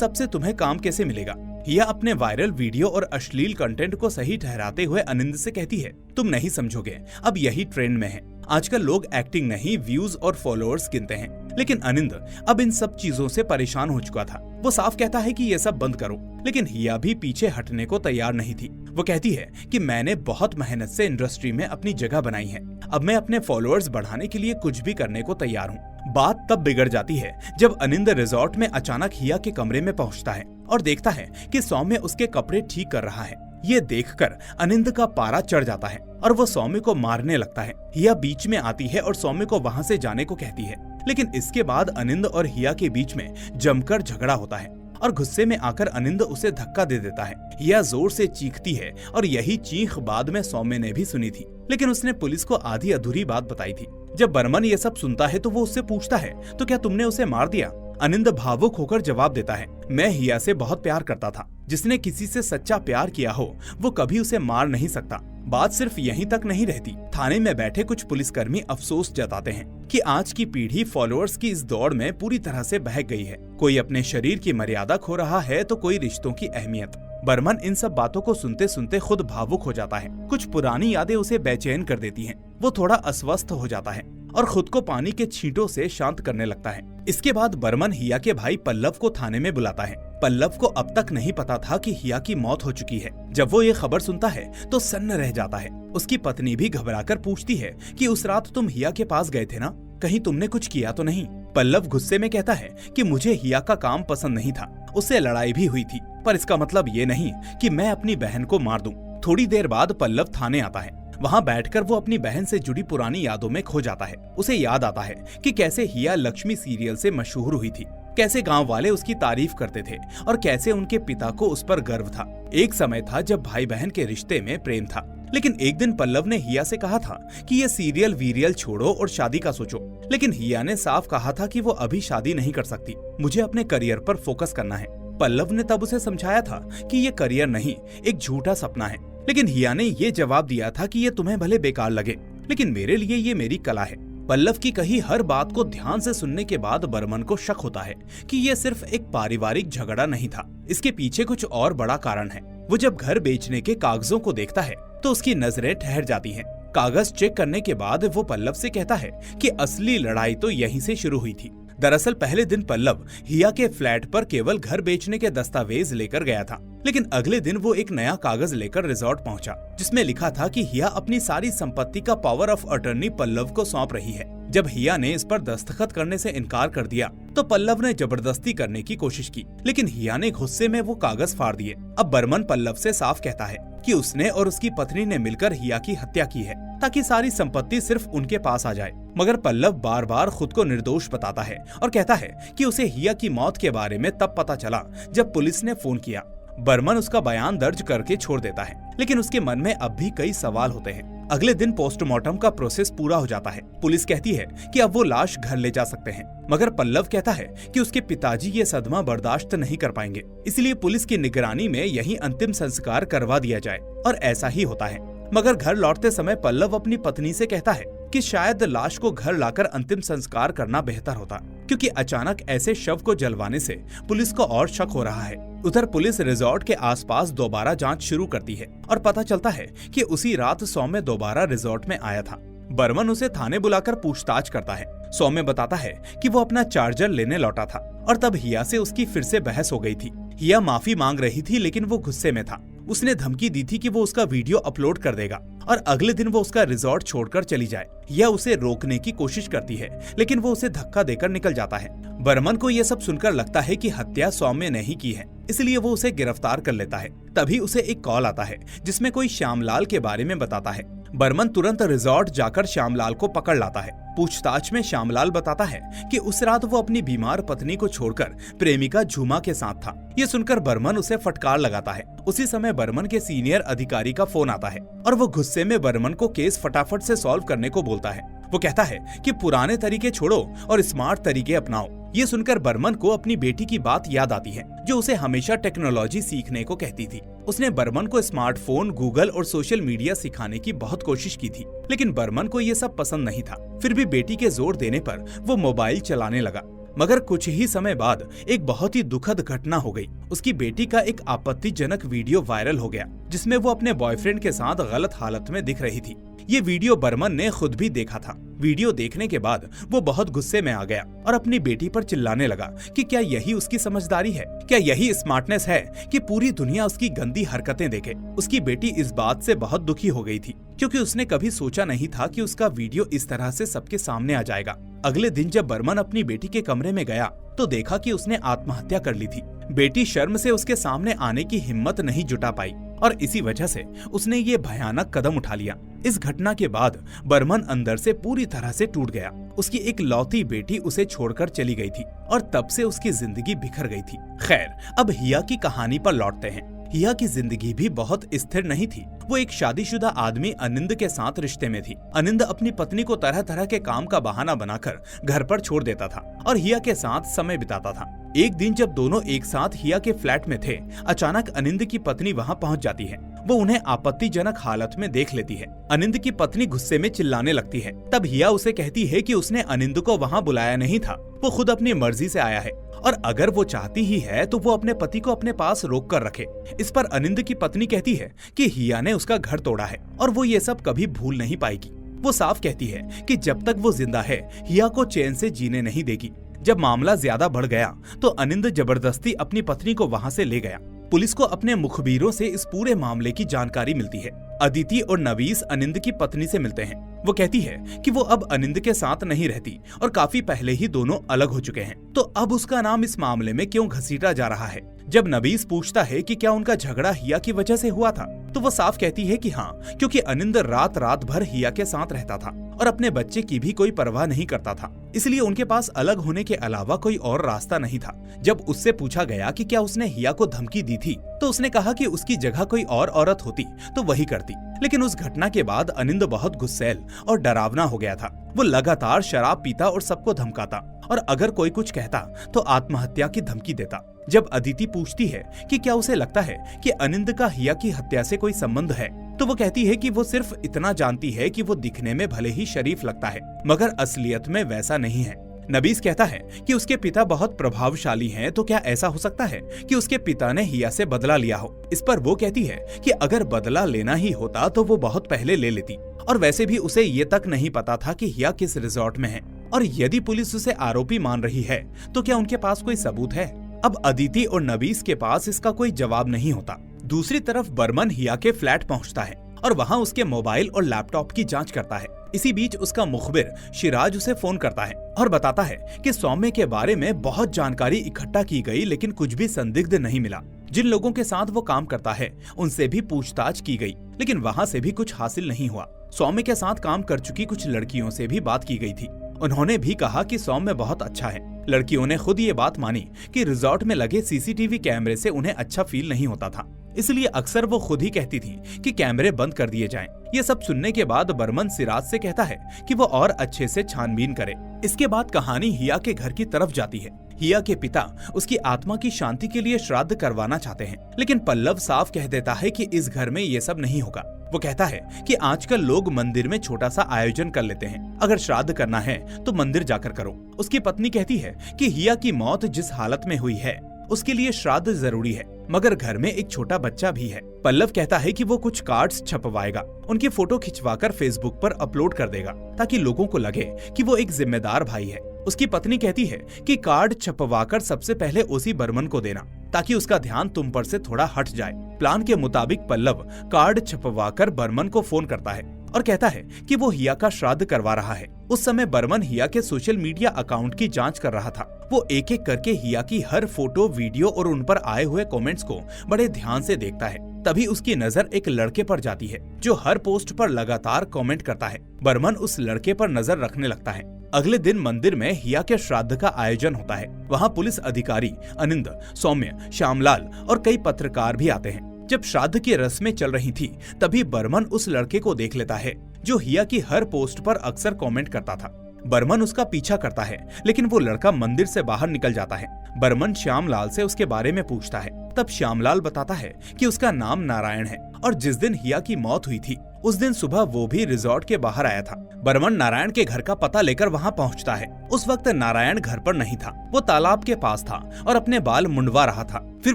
सब से तुम्हें काम कैसे मिलेगा। हिया अपने वायरल वीडियो और अश्लील कंटेंट को सही ठहराते हुए अनिंद से कहती है, तुम नहीं समझोगे, अब यही ट्रेंड में है। आजकल लोग एक्टिंग नहीं, व्यूज और फॉलोअर्स गिनते हैं। लेकिन अनिंद अब इन सब चीजों से परेशान हो चुका था। वो साफ कहता है कि ये सब बंद करो, लेकिन हिया भी पीछे हटने को तैयार नहीं थी। वो कहती है कि मैंने बहुत मेहनत से इंडस्ट्री में अपनी जगह बनाई है, अब मैं अपने फॉलोअर्स बढ़ाने के लिए कुछ भी करने को तैयार हूँ। बात तब बिगड़ जाती है जब अनिंद रिजॉर्ट में अचानक हिया के कमरे में पहुँचता है और देखता है कि सौम्य उसके कपड़े ठीक कर रहा है। ये देखकर अनिंद का पारा चढ़ जाता है और वो सौम्य को मारने लगता है। हिया बीच में आती है और सौम्य को वहाँ से जाने को कहती है, लेकिन इसके बाद अनिंद और हिया के बीच में जमकर झगड़ा होता है और गुस्से में आकर अनिंद उसे धक्का दे देता है। हिया जोर से चीखती है और यही चीख बाद में सौम्य ने भी सुनी थी, लेकिन उसने पुलिस को आधी अधूरी बात बताई थी। जब बर्मन ये सब सुनता है तो वो उससे पूछता है, तो क्या तुमने उसे मार दिया? अनिंद भावुक होकर जवाब देता है, मैं हिया से बहुत प्यार करता था। जिसने किसी से सच्चा प्यार किया हो वो कभी उसे मार नहीं सकता। बात सिर्फ यहीं तक नहीं रहती। थाने में बैठे कुछ पुलिसकर्मी अफसोस जताते हैं कि आज की पीढ़ी फॉलोअर्स की इस दौड़ में पूरी तरह से बहक गई है। कोई अपने शरीर की मर्यादा खो रहा है तो कोई रिश्तों की अहमियत। बर्मन इन सब बातों को सुनते सुनते खुद भावुक हो जाता है। कुछ पुरानी यादें उसे बेचैन कर देती हैं। वो थोड़ा अस्वस्थ हो जाता है और खुद को पानी के छींटों से शांत करने लगता है। इसके बाद बर्मन हिया के भाई पल्लव को थाने में बुलाता है। पल्लव को अब तक नहीं पता था कि हिया की मौत हो चुकी है। जब वो ये खबर सुनता है तो सन्न रह जाता है। उसकी पत्नी भी घबराकर पूछती है कि उस रात तुम हिया के पास गए थे ना, कहीं तुमने कुछ किया तो नहीं? पल्लव गुस्से में कहता है कि मुझे हिया का काम पसंद नहीं था, उससे लड़ाई भी हुई थी, पर इसका मतलब ये नहीं कि मैं अपनी बहन को मार दूं। थोड़ी देर बाद पल्लव थाने आता है। वहाँ बैठकर वो अपनी बहन से जुड़ी पुरानी यादों में खो जाता है। उसे याद आता है कि कैसे हिया लक्ष्मी सीरियल से मशहूर हुई थी, कैसे गांव वाले उसकी तारीफ करते थे और कैसे उनके पिता को उस पर गर्व था। एक समय था जब भाई बहन के रिश्ते में प्रेम था, लेकिन एक दिन पल्लव ने हिया से कहा था कि ये सीरियल वीरियल छोड़ो और शादी का सोचो। लेकिन हिया ने साफ कहा था कि वो अभी शादी नहीं कर सकती, मुझे अपने करियर पर फोकस करना है। पल्लव ने तब उसे समझाया था कि ये करियर नहीं, एक झूठा सपना है। लेकिन हिया ने ये जवाब दिया था कि ये तुम्हें भले बेकार लगे, लेकिन मेरे लिए ये मेरी कला है। पल्लव की कही हर बात को ध्यान से सुनने के बाद बर्मन को शक होता है कि ये सिर्फ एक पारिवारिक झगड़ा नहीं था, इसके पीछे कुछ और बड़ा कारण है। वो जब घर बेचने के कागजों को देखता है तो उसकी नजरें ठहर जाती हैं। कागज चेक करने के बाद वो पल्लव से कहता है कि असली लड़ाई तो यहीं से शुरू हुई थी। दरअसल पहले दिन पल्लव हिया के फ्लैट पर केवल घर बेचने के दस्तावेज लेकर गया था, लेकिन अगले दिन वो एक नया कागज लेकर रिजॉर्ट पहुंचा, जिसमें लिखा था कि हिया अपनी सारी संपत्ति का पावर ऑफ अटर्नी पल्लव को सौंप रही है। जब हिया ने इस पर दस्तखत करने से इनकार कर दिया तो पल्लव ने जबरदस्ती करने की कोशिश की, लेकिन हिया ने गुस्से में वो कागज फाड़ दिए। अब बर्मन पल्लव से साफ कहता है कि उसने और उसकी पत्नी ने मिलकर हिया की हत्या की है ताकि सारी संपत्ति सिर्फ उनके पास आ जाए। मगर पल्लव बार बार खुद को निर्दोष बताता है और कहता है कि उसे हिया की मौत के बारे में तब पता चला जब पुलिस ने फोन किया। बर्मन उसका बयान दर्ज करके छोड़ देता है, लेकिन उसके मन में अब भी कई सवाल होते हैं। अगले दिन पोस्टमार्टम का प्रोसेस पूरा हो जाता है। पुलिस कहती है कि अब वो लाश घर ले जा सकते हैं, मगर पल्लव कहता है कि उसके पिताजी ये सदमा बर्दाश्त नहीं कर पाएंगे, इसलिए पुलिस की निगरानी में यही अंतिम संस्कार करवा दिया जाए। और ऐसा ही होता है। मगर घर लौटते समय पल्लव अपनी पत्नी से कहता है कि शायद लाश को घर लाकर अंतिम संस्कार करना बेहतर होता, क्योंकि अचानक ऐसे शव को जलवाने से पुलिस को और शक हो रहा है। उधर पुलिस रिजॉर्ट के आसपास दोबारा जांच शुरू करती है और पता चलता है कि उसी रात सौम्य दोबारा रिजॉर्ट में आया था। बर्मन उसे थाने बुलाकर पूछताछ करता है। सौम्य बताता है कि वो अपना चार्जर लेने लौटा था और तब हिया से उसकी फिर से बहस हो गई थी। हिया माफी मांग रही थी, लेकिन वो गुस्से में था। उसने धमकी दी थी कि वो उसका वीडियो अपलोड कर देगा और अगले दिन वो उसका रिजॉर्ट छोड़कर चली जाए। हिया उसे रोकने की कोशिश करती है, लेकिन वो उसे धक्का देकर निकल जाता है। बर्मन को ये सब सुनकर लगता है कि हत्या सौम्य ने ही की है, इसलिए वो उसे गिरफ्तार कर लेता है। तभी उसे एक कॉल आता है जिसमें कोई श्यामलाल के बारे में बताता है। बर्मन तुरंत रिजॉर्ट जाकर श्यामलाल को पकड़ लाता है। पूछताछ में श्यामलाल बताता है कि उस रात वो अपनी बीमार पत्नी को छोड़कर प्रेमिका झूमा के साथ था। ये सुनकर बर्मन उसे फटकार लगाता है। उसी समय बर्मन के सीनियर अधिकारी का फोन आता है और वो गुस्से में बर्मन को केस फटाफट से सॉल्व करने को बोलता है। वो कहता है कि पुराने तरीके छोड़ो और स्मार्ट तरीके अपनाओ। ये सुनकर बर्मन को अपनी बेटी की बात याद आती है, जो उसे हमेशा टेक्नोलॉजी सीखने को कहती थी। उसने बर्मन को स्मार्टफोन, गूगल और सोशल मीडिया सिखाने की बहुत कोशिश की थी, लेकिन बर्मन को ये सब पसंद नहीं था। फिर भी बेटी के जोर देने पर वो मोबाइल चलाने लगा। मगर कुछ ही समय बाद एक बहुत ही दुखद घटना हो गई। उसकी बेटी का एक आपत्तिजनक वीडियो वायरल हो गया, जिसमें वो अपने बॉयफ्रेंड के साथ गलत हालत में दिख रही थी। ये वीडियो बर्मन ने खुद भी देखा था। वीडियो देखने के बाद वो बहुत गुस्से में आ गया और अपनी बेटी पर चिल्लाने लगा कि क्या यही उसकी समझदारी है, क्या यही स्मार्टनेस है कि पूरी दुनिया उसकी गंदी हरकतें देखे। उसकी बेटी इस बात से बहुत दुखी हो गई थी, क्योंकि उसने कभी सोचा नहीं था कि उसका वीडियो इस तरह से सबके सामने आ जाएगा। अगले दिन जब बर्मन अपनी बेटी के कमरे में गया तो देखा कि उसने आत्महत्या कर ली थी। बेटी शर्म से उसके सामने आने की हिम्मत नहीं जुटा पाई और इसी वजह से उसने ये भयानक कदम उठा लिया। इस घटना के बाद बर्मन अंदर से पूरी तरह से टूट गया। उसकी एक लौती बेटी उसे छोड़कर चली गई थी और तब से उसकी जिंदगी बिखर गई थी। खैर, अब हिया की कहानी पर लौटते हैं। हिया की जिंदगी भी बहुत स्थिर नहीं थी। वो एक शादीशुदा आदमी अनिंद के साथ रिश्ते में थी। अनिंद अपनी पत्नी को तरह तरह के काम का बहाना बनाकर घर पर छोड़ देता था और हिया के साथ समय बिताता था। एक दिन जब दोनों एक साथ हिया के फ्लैट में थे, अचानक अनिंद की पत्नी वहां पहुंच जाती है। वो उन्हें आपत्तिजनक हालत में देख लेती है। अनिंद की पत्नी गुस्से में चिल्लाने लगती है। तब हिया उसे कहती है कि उसने अनिंद को वहां बुलाया नहीं था, वो खुद अपनी मर्जी से आया है और अगर वो चाहती ही है तो वो अपने पति को अपने पास रोक कर रखे। इस पर अनिंद की पत्नी कहती है कि हिया ने उसका घर तोड़ा है और वो ये सब कभी भूल नहीं पाएगी। वो साफ कहती है कि जब तक वो जिंदा है हिया को चैन से जीने नहीं देगी। जब मामला ज्यादा बढ़ गया तो अनिंद जबरदस्ती अपनी पत्नी को वहां से ले गया। पुलिस को अपने मुखबिरों से इस पूरे मामले की जानकारी मिलती है। अदिति और नवीस अनिंद की पत्नी से मिलते हैं। वो कहती है कि वो अब अनिंद के साथ नहीं रहती और काफी पहले ही दोनों अलग हो चुके हैं, तो अब उसका नाम इस मामले में क्यों घसीटा जा रहा है। जब नवीस पूछता है कि क्या उनका झगड़ा हिया की वजह से हुआ था, तो वो साफ कहती है कि हाँ, क्योंकि अनिंद रात रात भर हिया के साथ रहता था और अपने बच्चे की भी कोई परवाह नहीं करता था, इसलिए उनके पास अलग होने के अलावा कोई और रास्ता नहीं था। जब उससे पूछा गया कि क्या उसने हिया को धमकी दी थी, तो उसने कहा कि उसकी जगह कोई और औरत होती तो वही करती। लेकिन उस घटना के बाद अनिंद बहुत गुस्सैल और डरावना हो गया था। वो लगातार शराब पीता और सबको धमकाता और अगर कोई कुछ कहता तो आत्महत्या की धमकी देता। जब अदिति पूछती है कि क्या उसे लगता है कि अनिंद का हिया की हत्या से कोई संबंध है, तो वो कहती है कि वो सिर्फ इतना जानती है कि वो दिखने में भले ही शरीफ लगता है, मगर असलियत में वैसा नहीं है। नबीस कहता है कि उसके पिता बहुत प्रभावशाली हैं, तो क्या ऐसा हो सकता है कि उसके पिता ने हिया से बदला लिया हो। इस पर वो कहती है कि अगर बदला लेना ही होता तो वो बहुत पहले ले लेती और वैसे भी उसे ये तक नहीं पता था कि हिया किस रिजॉर्ट में है और यदि पुलिस उसे आरोपी मान रही है तो क्या उनके पास कोई सबूत है। अब अदिति और नबीस के पास इसका कोई जवाब नहीं होता। दूसरी तरफ बर्मन हिया के फ्लैट पहुंचता है और वहां उसके मोबाइल और लैपटॉप की जांच करता है। इसी बीच उसका मुखबिर शिराज उसे फोन करता है और बताता है कि सौम्य के बारे में बहुत जानकारी इकट्ठा की गई, लेकिन कुछ भी संदिग्ध नहीं मिला। जिन लोगों के साथ वो काम करता है उनसे भी पूछताछ की गई, लेकिन वहां से भी कुछ हासिल नहीं हुआ। सौम्य के साथ काम कर चुकी कुछ लड़कियों से भी बात की गई थी। उन्होंने भी कहा कि सौम्य बहुत अच्छा है। लड़कियों ने खुद ये बात मानी कि रिजॉर्ट में लगे सीसीटीवी कैमरे से उन्हें अच्छा फील नहीं होता था, इसलिए अक्सर वो खुद ही कहती थी कि कैमरे बंद कर दिए जाएं। ये सब सुनने के बाद बर्मन सिराज से कहता है कि वो और अच्छे से छानबीन करे। इसके बाद कहानी हिया के घर की तरफ जाती है। हिया के पिता उसकी आत्मा की शांति के लिए श्राद्ध करवाना चाहते हैं, लेकिन पल्लव साफ कह देता है कि इस घर में ये सब नहीं होगा। वो कहता है कि आजकल लोग मंदिर में छोटा सा आयोजन कर लेते हैं, अगर श्राद्ध करना है तो मंदिर जाकर करो। उसकी पत्नी कहती है कि हिया की मौत जिस हालत में हुई है उसके लिए श्राद्ध जरूरी है, मगर घर में एक छोटा बच्चा भी है। पल्लव कहता है कि वो कुछ कार्ड्स छपवाएगा, उनकी फोटो खिंचवाकर फेसबुक पर अपलोड कर देगा ताकि लोगों को लगे कि वो एक जिम्मेदार भाई है। उसकी पत्नी कहती है कि कार्ड छपवाकर सबसे पहले ओसी बर्मन को देना ताकि उसका ध्यान तुम पर से थोड़ा हट जाए। प्लान के मुताबिक पल्लव कार्ड छपवाकर बर्मन को फोन करता है और कहता है कि वो हिया का श्राद्ध करवा रहा है। उस समय बर्मन हिया के सोशल मीडिया अकाउंट की जांच कर रहा था। वो एक एक करके हिया की हर फोटो, वीडियो और उन पर आए हुए कमेंट्स को बड़े ध्यान से देखता है। तभी उसकी नजर एक लड़के पर जाती है जो हर पोस्ट पर लगातार कमेंट करता है। बर्मन उस लड़के पर नजर रखने लगता है। अगले दिन मंदिर में हिया के श्राद्ध का आयोजन होता है। वहाँ पुलिस अधिकारी अनिंद, सौम्य, श्यामलाल और कई पत्रकार भी आते हैं। जब श्राद्ध की रस्में चल रही थी तभी बर्मन उस लड़के को देख लेता है जो हिया की हर पोस्ट पर अक्सर कमेंट करता था। बर्मन उसका पीछा करता है, लेकिन वो लड़का मंदिर से बाहर निकल जाता है। बर्मन श्यामलाल से उसके बारे में पूछता है। तब श्यामलाल बताता है कि उसका नाम नारायण है और जिस दिन हिया की मौत हुई थी उस दिन सुबह वो भी रिजॉर्ट के बाहर आया था। बर्मन नारायण के घर का पता लेकर वहाँ पहुँचता है। उस वक्त नारायण घर पर नहीं था, वो तालाब के पास था और अपने बाल मुंडवा रहा था। फिर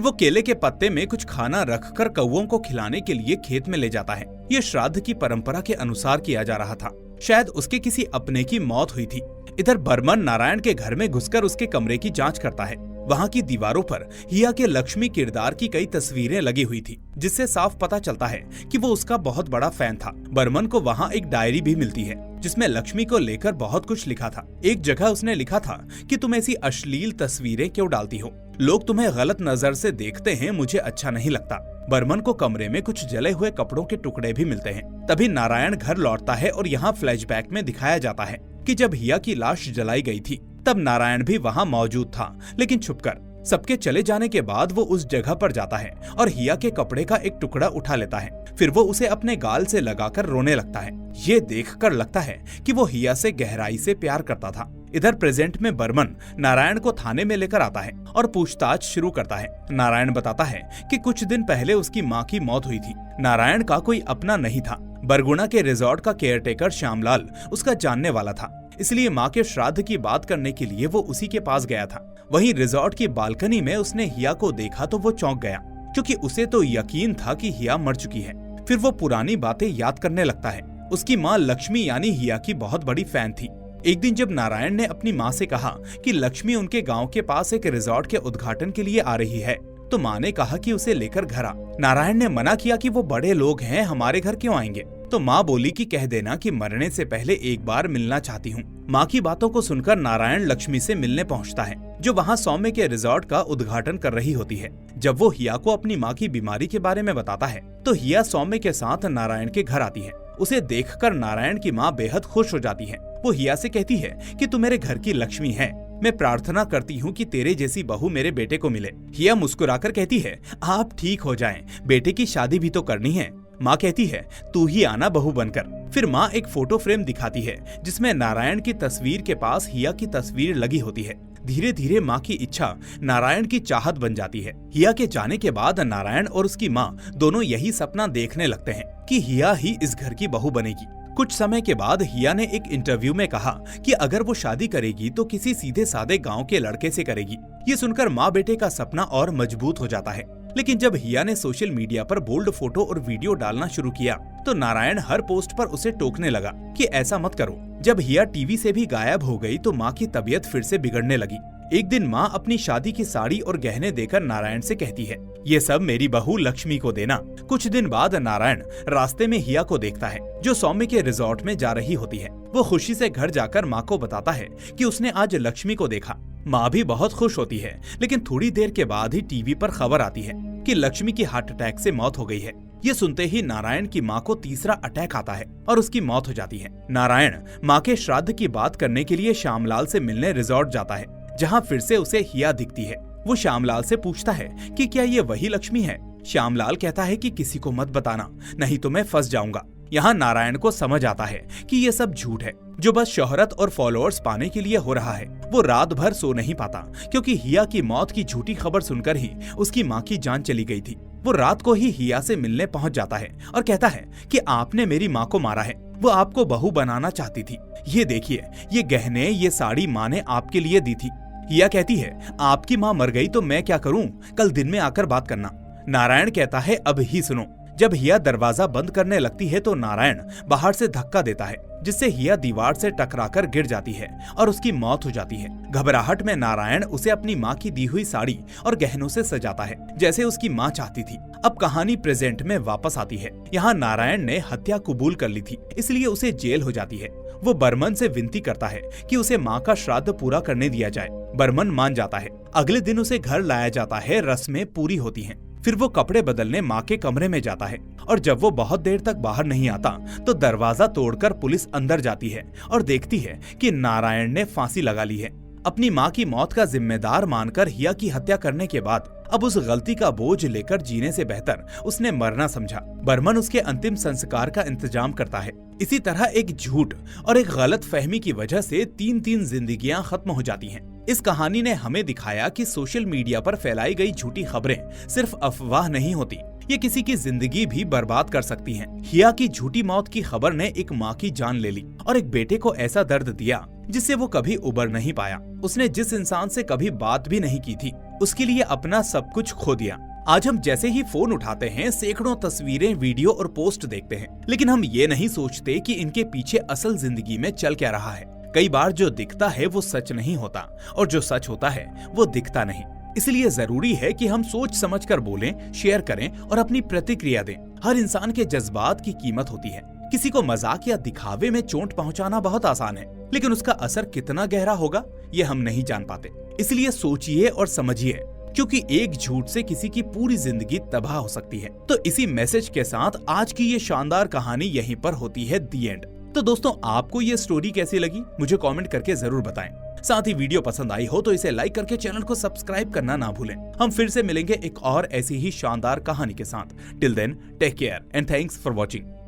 वो केले के पत्ते में कुछ खाना रखकर कौओं को खिलाने के लिए खेत में ले जाता है। ये श्राद्ध की परंपरा के अनुसार किया जा रहा था। शायद उसके किसी अपने की मौत हुई थी। इधर बर्मन नारायण के घर में घुसकर उसके कमरे की जांच करता है। वहाँ की दीवारों पर हिया के लक्ष्मी किरदार की कई तस्वीरें लगी हुई थी, जिससे साफ पता चलता है कि वो उसका बहुत बड़ा फैन था। बर्मन को वहाँ एक डायरी भी मिलती है जिसमें लक्ष्मी को लेकर बहुत कुछ लिखा था। एक जगह उसने लिखा था कि तुम ऐसी अश्लील तस्वीरें क्यों डालती हो, लोग तुम्हें गलत नजर से देखते हैं, मुझे अच्छा नहीं लगता। बर्मन को कमरे में कुछ जले हुए कपड़ों के टुकड़े भी मिलते हैं। तभी नारायण घर लौटता है और यहाँ फ्लैशबैक में दिखाया जाता है कि जब हिया की लाश जलाई गई थी तब नारायण भी वहाँ मौजूद था, लेकिन छुपकर। सबके चले जाने के बाद वो उस जगह पर जाता है और हिया के कपड़े का एक टुकड़ा उठा लेता है। फिर वो उसे अपने गाल से लगाकर रोने लगता है। ये देखकर लगता है कि वो हिया से गहराई से प्यार करता था। इधर प्रेजेंट में बर्मन नारायण को थाने में लेकर आता है और पूछताछ शुरू करता है। नारायण बताता है कि कुछ दिन पहले उसकी माँ की मौत हुई थी। नारायण का कोई अपना नहीं था। बरगुना के रिजॉर्ट का केयरटेकर श्यामलाल उसका जानने वाला था, इसलिए माँ के श्राद्ध की बात करने के लिए वो उसी के पास गया था। वहीं रिजॉर्ट की बालकनी में उसने हिया को देखा तो वो चौंक गया, क्योंकि उसे तो यकीन था कि हिया मर चुकी है। फिर वो पुरानी बातें याद करने लगता है। उसकी माँ लक्ष्मी यानी हिया की बहुत बड़ी फैन थी। एक दिन जब नारायण ने अपनी माँ से कहा कि लक्ष्मी उनके गांव के पास एक रिजॉर्ट के उद्घाटन के लिए आ रही है, तो माँ ने कहा कि उसे लेकर घर आ। नारायण ने मना किया कि वो बड़े लोग हैं, हमारे घर क्यों आएंगे। तो माँ बोली कि कह देना कि मरने से पहले एक बार मिलना चाहती हूँ। माँ की बातों को सुनकर नारायण लक्ष्मी से मिलने पहुँचता है, जो वहाँ सौम्य के रिजॉर्ट का उद्घाटन कर रही होती है। जब वो हिया को अपनी माँ की बीमारी के बारे में बताता है तो हिया सौम्य के साथ नारायण के घर आती है। उसे देखकर नारायण की माँ बेहद खुश हो जाती है। वो हिया से कहती है कि तू मेरे घर की लक्ष्मी है, मैं प्रार्थना करती हूँ कि तेरे जैसी बहू मेरे बेटे को मिले। हिया मुस्कुराकर कहती है, आप ठीक हो जाएं, बेटे की शादी भी तो करनी है। माँ कहती है, तू ही आना बहू बनकर। फिर माँ एक फोटो फ्रेम दिखाती है जिसमें नारायण की तस्वीर के पास हिया की तस्वीर लगी होती है। धीरे धीरे माँ की इच्छा नारायण की चाहत बन जाती है। हिया के जाने के बाद नारायण और उसकी माँ दोनों यही सपना देखने लगते हैं कि हिया ही इस घर की बहू बनेगी। कुछ समय के बाद हिया ने एक इंटरव्यू में कहा कि अगर वो शादी करेगी तो किसी सीधे साधे गांव के लड़के से करेगी। ये सुनकर माँ बेटे का सपना और मजबूत हो जाता है। लेकिन जब हिया ने सोशल मीडिया पर बोल्ड फोटो और वीडियो डालना शुरू किया तो नारायण हर पोस्ट पर उसे टोकने लगा कि ऐसा मत करो। जब हिया टीवी से भी गायब हो गई तो माँ की तबीयत फिर से बिगड़ने लगी। एक दिन माँ अपनी शादी की साड़ी और गहने देकर नारायण से कहती है, ये सब मेरी बहू लक्ष्मी को देना। कुछ दिन बाद नारायण रास्ते में हिया को देखता है, जो सौम्य के रिजॉर्ट में जा रही होती है। वो खुशी से घर जाकर माँ को बताता है कि उसने आज लक्ष्मी को देखा। माँ भी बहुत खुश होती है, लेकिन थोड़ी देर के बाद ही टीवी पर खबर आती है कि लक्ष्मी की हार्ट अटैक से मौत हो गई है। ये सुनते ही नारायण की माँ को तीसरा अटैक आता है और उसकी मौत हो जाती है। नारायण माँ के श्राद्ध की बात करने के लिए श्यामलाल से मिलने रिजॉर्ट जाता है, जहाँ फिर से उसे हिया दिखती है। वो श्यामलाल से पूछता है कि क्या ये वही लक्ष्मी है। श्यामलाल कहता है कि किसी को मत बताना, नहीं तो मैं फंस जाऊंगा। यहाँ नारायण को समझ आता है कि ये सब झूठ है, जो बस शोहरत और फॉलोअर्स पाने के लिए हो रहा है। वो रात भर सो नहीं पाता, क्योंकि हिया की मौत की झूठी खबर सुनकर ही उसकी माँ की जान चली गई थी। वो रात को ही हिया से मिलने पहुँच जाता है और कहता है कि आपने मेरी माँ को मारा है, वो आपको बहू बनाना चाहती थी। ये देखिए, ये गहने, ये साड़ी माँ ने आपके लिए दी थी। हिया कहती है, आपकी माँ मर गई तो मैं क्या करूँ, कल दिन में आकर बात करना। नारायण कहता है, अब ही सुनो। जब हिया दरवाजा बंद करने लगती है तो नारायण बाहर से धक्का देता है, जिससे हिया दीवार से टकराकर गिर जाती है और उसकी मौत हो जाती है। घबराहट में नारायण उसे अपनी माँ की दी हुई साड़ी और गहनों से सजाता है, जैसे उसकी माँ चाहती थी। अब कहानी प्रेजेंट में वापस आती है। यहाँ नारायण ने हत्या कबूल कर ली थी, इसलिए उसे जेल हो जाती है। वो बर्मन से विनती करता है कि उसे माँ का श्राद्ध पूरा करने दिया जाए। बर्मन मान जाता है। अगले दिन उसे घर लाया जाता है, रस्में पूरी होती हैं। फिर वो कपड़े बदलने माँ के कमरे में जाता है और जब वो बहुत देर तक बाहर नहीं आता तो दरवाजा तोड़कर पुलिस अंदर जाती है और देखती है कि नारायण ने फांसी लगा ली है। अपनी माँ की मौत का जिम्मेदार मानकर हिया की हत्या करने के बाद अब उस गलती का बोझ लेकर जीने से बेहतर उसने मरना समझा। बर्मन उसके अंतिम संस्कार का इंतजाम करता है। इसी तरह एक झूठ और एक गलत फहमी की वजह से तीन जिंदगियां खत्म हो जाती हैं। इस कहानी ने हमें दिखाया कि सोशल मीडिया पर फैलाई गई झूठी खबरें सिर्फ अफवाह नहीं होती, ये किसी की जिंदगी भी बर्बाद कर सकती हैं। हिया की झूठी मौत की खबर ने एक माँ की जान ले ली और एक बेटे को ऐसा दर्द दिया जिससे वो कभी उबर नहीं पाया। उसने जिस इंसान से कभी बात भी नहीं की थी, उसके लिए अपना सब कुछ खो दिया। आज हम जैसे ही फोन उठाते हैं, सैकड़ों तस्वीरें, वीडियो और पोस्ट देखते हैं, लेकिन हम ये नहीं सोचते कि इनके पीछे असल जिंदगी में चल क्या रहा है। कई बार जो दिखता है वो सच नहीं होता और जो सच होता है वो दिखता नहीं। इसलिए जरूरी है कि हम सोच समझकर बोलें, शेयर करें और अपनी प्रतिक्रिया दें। हर इंसान के जज्बात की कीमत होती है। किसी को मजाक या दिखावे में चोट पहुंचाना बहुत आसान है, लेकिन उसका असर कितना गहरा होगा ये हम नहीं जान पाते। इसलिए सोचिए और समझिए, क्योंकि एक झूठ से किसी की पूरी जिंदगी तबाह हो सकती है। तो इसी मैसेज के साथ आज की ये शानदार कहानी यहीं पर होती है दी एंड। तो दोस्तों, आपको ये स्टोरी कैसी लगी मुझे कमेंट करके जरूर बताएं। साथ ही वीडियो पसंद आई हो तो इसे लाइक करके चैनल को सब्सक्राइब करना ना भूलें। हम फिर से मिलेंगे एक और ऐसी ही शानदार कहानी के साथ। Till then, take care and thanks for watching.